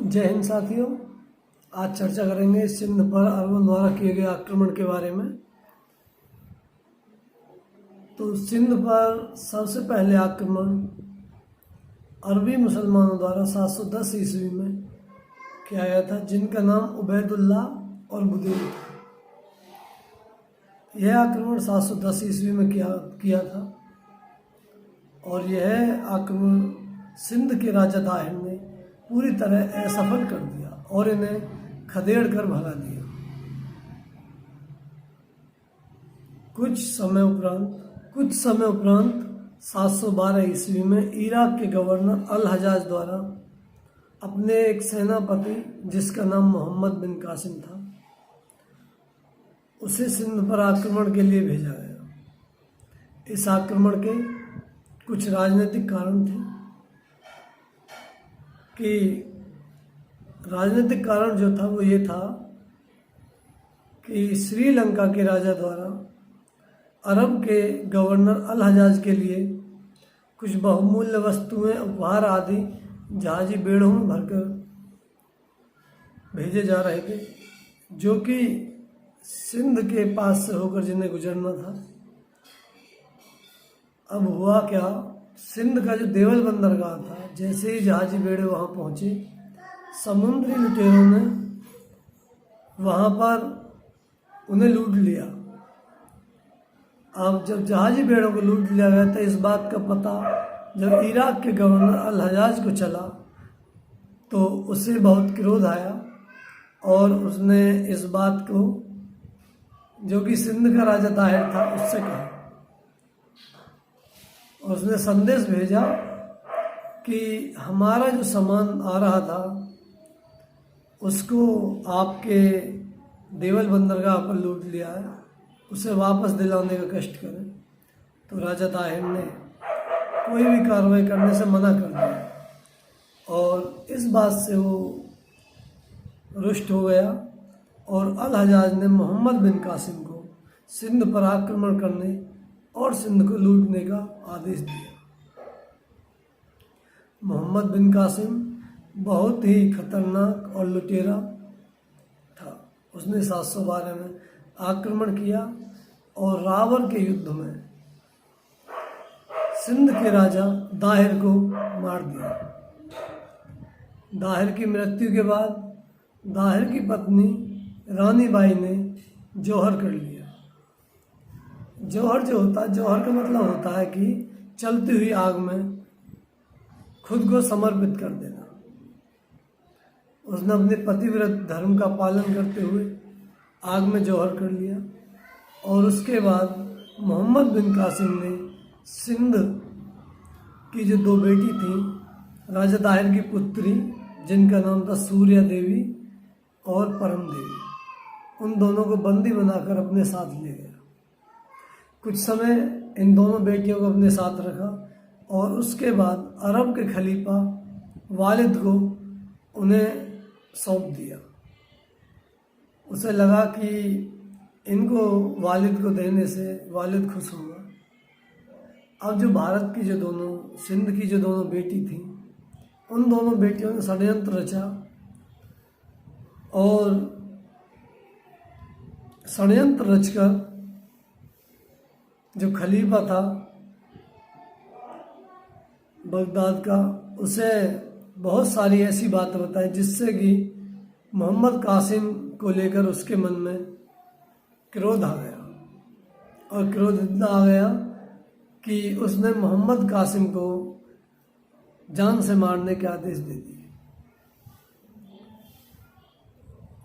जय हिंद साथियों। आज चर्चा करेंगे सिंध पर अरबों द्वारा किए गए आक्रमण के बारे में। तो सिंध पर सबसे पहले आक्रमण अरबी मुसलमानों द्वारा 710 ईस्वी में किया गया था, जिनका नाम उबैदुल्लाह और बुदैल था। यह आक्रमण 710 ईस्वी में किया था और यह आक्रमण सिंध के राजा दाहिर ने पूरी तरह असफल कर दिया और इन्हें खदेड़ कर भगा दिया। कुछ समय उपरांत 712 ईस्वी में इराक के गवर्नर अल हजाज द्वारा अपने एक सेनापति जिसका नाम मोहम्मद बिन कासिम था, उसे सिंध पर आक्रमण के लिए भेजा गया। इस आक्रमण के कुछ राजनीतिक कारण थे कि राजनीतिक कारण जो था वो ये था कि श्रीलंका के राजा द्वारा अरब के गवर्नर अल हजाज के लिए कुछ बहुमूल्य वस्तुएं, उपहार आदि जहाजी बेड़ों में भरकर भेजे जा रहे थे, जो कि सिंध के पास से होकर जिन्हें गुजरना था। अब हुआ क्या, सिंध का जो देवल बंदरगाह था, जैसे ही जहाजी बेड़े वहाँ पहुँचे, समुद्री लुटेरों ने वहाँ पर उन्हें लूट लिया। अब जब जहाजी बेड़ों को लूट लिया गया था, इस बात का पता जब इराक के गवर्नर अल हजाज को चला तो उसे बहुत क्रोध आया और उसने इस बात को, जो कि सिंध का राजा दाहिर था, उससे कहा। उसने संदेश भेजा कि हमारा जो सामान आ रहा था उसको आपके देवल बंदरगाह पर लूट लिया है, उसे वापस दिलाने का कष्ट करें। तो राजा दाहिर ने कोई भी कार्रवाई करने से मना कर दिया और इस बात से वो रुष्ट हो गया और अल हजाज ने मोहम्मद बिन कासिम को सिंध पर आक्रमण करने और सिंध को लूटने का आदेश दिया। मोहम्मद बिन कासिम बहुत ही खतरनाक और लुटेरा था। उसने 712 में आक्रमण किया और रावर के युद्ध में सिंध के राजा दाहिर को मार दिया। दाहिर की मृत्यु के बाद दाहिर की पत्नी रानी बाई ने जौहर कर लिया। जौहर का मतलब होता है कि चलती हुई आग में खुद को समर्पित कर देना। उसने अपने पतिव्रत धर्म का पालन करते हुए आग में जौहर कर लिया और उसके बाद मोहम्मद बिन कासिम ने सिंध की जो दो बेटी थी, राजा दाहिर की पुत्री, जिनका नाम था सूर्या देवी और परम देवी, उन दोनों को बंदी बनाकर अपने साथ ले गया। कुछ समय इन दोनों बेटियों को अपने साथ रखा और उसके बाद अरब के खलीफा वालिद को उन्हें सौंप दिया। उसे लगा कि इनको वालिद को देने से वालिद खुश होगा। अब जो भारत की जो दोनों, सिंध की जो दोनों बेटी थी, उन दोनों बेटियों ने षड्यंत्र रचा और षड्यंत्र रचकर जो खलीफा था बगदाद का, उसे बहुत सारी ऐसी बातें बताई जिससे कि मोहम्मद कासिम को लेकर उसके मन में क्रोध आ गया और क्रोध इतना आ गया कि उसने मोहम्मद कासिम को जान से मारने के आदेश दे दिए।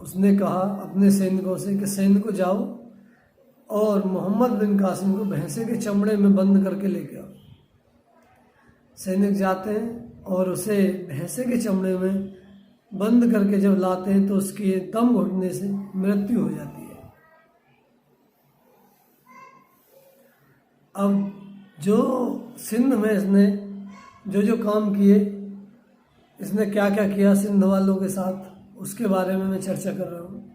उसने कहा अपने सैनिकों से कि सैनिकों जाओ और मोहम्मद बिन कासिम को भैंसे के चमड़े में बंद करके लेके आओ। सैनिक जाते हैं और उसे भैंसे के चमड़े में बंद करके जब लाते हैं तो उसकी दम घुटने से मृत्यु हो जाती है। अब जो सिंध में इसने जो काम किए, इसने क्या क्या किया सिंध वालों के साथ, उसके बारे में मैं चर्चा कर रहा हूँ।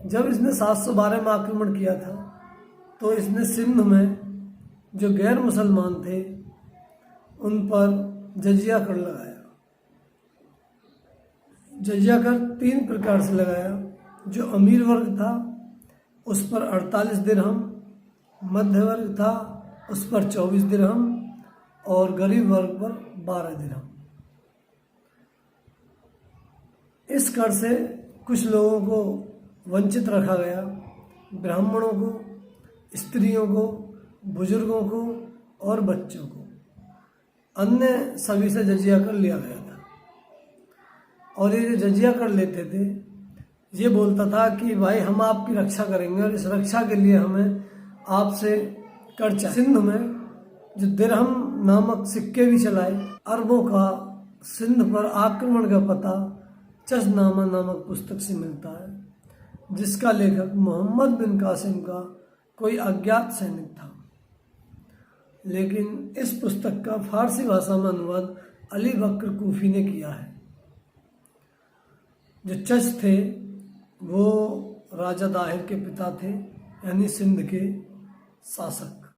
जब इसने 712 में आक्रमण किया था तो इसने सिंध में जो गैर मुसलमान थे उन पर जजिया कर लगाया। जजिया कर 3 प्रकार से लगाया। जो अमीर वर्ग था उस पर 48 दिरहम, मध्य वर्ग था उस पर 24 दिरहम और गरीब वर्ग पर 12 दिरहम। इस कर से कुछ लोगों को वंचित रखा गया, ब्राह्मणों को, स्त्रियों को, बुजुर्गों को और बच्चों को। अन्य सभी से जजिया कर लिया गया था। और ये जो जजिया कर लेते थे ये बोलता था कि भाई हम आपकी रक्षा करेंगे और इस रक्षा के लिए हमें आपसे कर चाहिए। सिंध में जो दिरहम नामक सिक्के भी चलाए, अरबों का सिंध पर आक्रमण का पता चशनामा नामक पुस्तक से मिलता है, जिसका लेखक मोहम्मद बिन कासिम का कोई अज्ञात सैनिक था। लेकिन इस पुस्तक का फारसी भाषा में अनुवाद अली बकर कूफी ने किया है। जो चश थे वो राजा दाहिर के पिता थे, यानी सिंध के शासक।